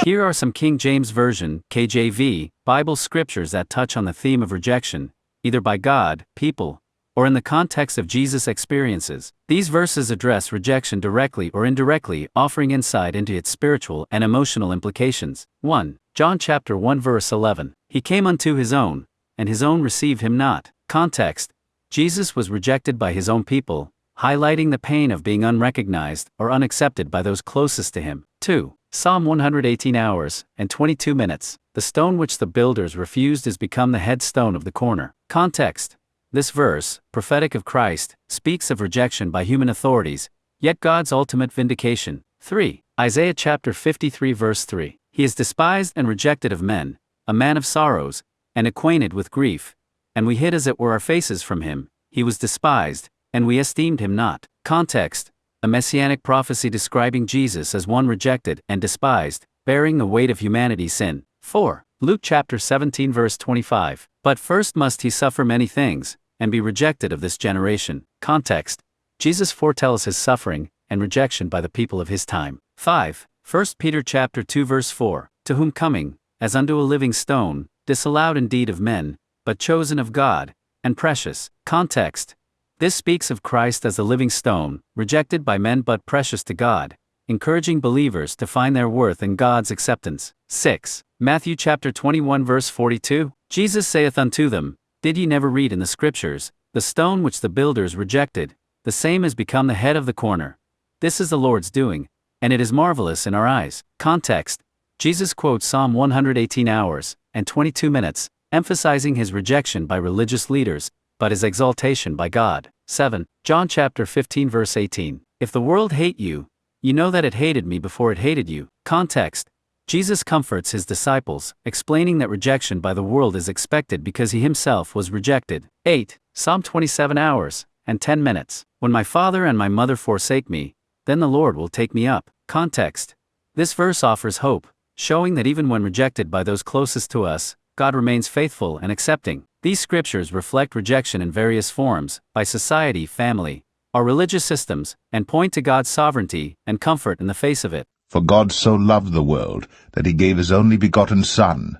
Here are some King James Version (KJV) Bible scriptures that touch on the theme of rejection, either by God, people, or in the context of Jesus' experiences. These verses address rejection directly or indirectly, offering insight into its spiritual and emotional implications. 1. John chapter 1 verse 11. He came unto his own, and his own received him not. Context: Jesus was rejected by his own people, highlighting the pain of being unrecognized or unaccepted by those closest to him. 2. Psalm 118 hours and 22 minutes. The stone which the builders refused is become the headstone of the corner. Context: this verse, prophetic of Christ, speaks of rejection by human authorities, yet God's ultimate vindication. 3. Isaiah chapter 53 verse 3. He is despised and rejected of men, a man of sorrows, and acquainted with grief, and we hid as it were our faces from him. He was despised, and we esteemed him not. Context: a messianic prophecy describing Jesus as one rejected and despised, bearing the weight of humanity's sin. 4. Luke chapter 17 verse 25. But first must he suffer many things, and be rejected of this generation. Context: Jesus foretells his suffering and rejection by the people of his time. 5. 1 Peter chapter 2 verse 4. To whom coming, as unto a living stone, disallowed indeed of men, but chosen of God, and precious. Context: this speaks of Christ as a living stone, rejected by men but precious to God, encouraging believers to find their worth in God's acceptance. 6. Matthew chapter 21 verse 42. Jesus saith unto them, Did ye never read in the Scriptures, the stone which the builders rejected, the same is become the head of the corner? This is the Lord's doing, and it is marvelous in our eyes. Context: Jesus quotes Psalm 118 hours and 22 minutes, emphasizing his rejection by religious leaders, but his exaltation by God. 7. John chapter 15 verse 18. If the world hate you, you know that it hated me before it hated you. Context: Jesus comforts his disciples, explaining that rejection by the world is expected because he himself was rejected. 8. Psalm 27 hours and 10 minutes. When my father and my mother forsake me, then the Lord will take me up. Context: this verse offers hope, showing that even when rejected by those closest to us, God remains faithful and accepting. These scriptures reflect rejection in various forms, by society, family, or religious systems, and point to God's sovereignty and comfort in the face of it. For God so loved the world, that he gave his only begotten Son,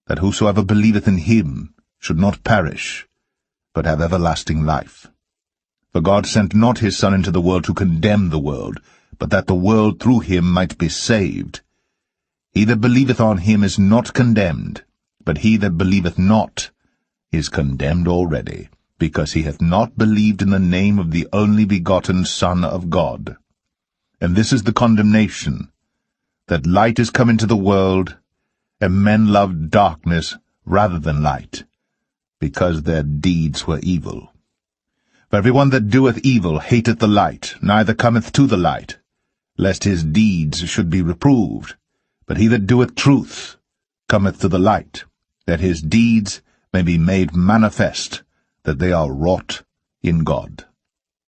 that whosoever believeth in him should not perish, but have everlasting life. For God sent not his Son into the world to condemn the world, but that the world through him might be saved. He that believeth on him is not condemned, but he that believeth not is condemned already, because he hath not believed in the name of the only begotten Son of God. And this is the condemnation, that light is come into the world, and men loved darkness rather than light, because their deeds were evil. For every one that doeth evil hateth the light, neither cometh to the light, lest his deeds should be reproved. But he that doeth truth cometh to the light, that his deeds may be made manifest, that they are wrought in God.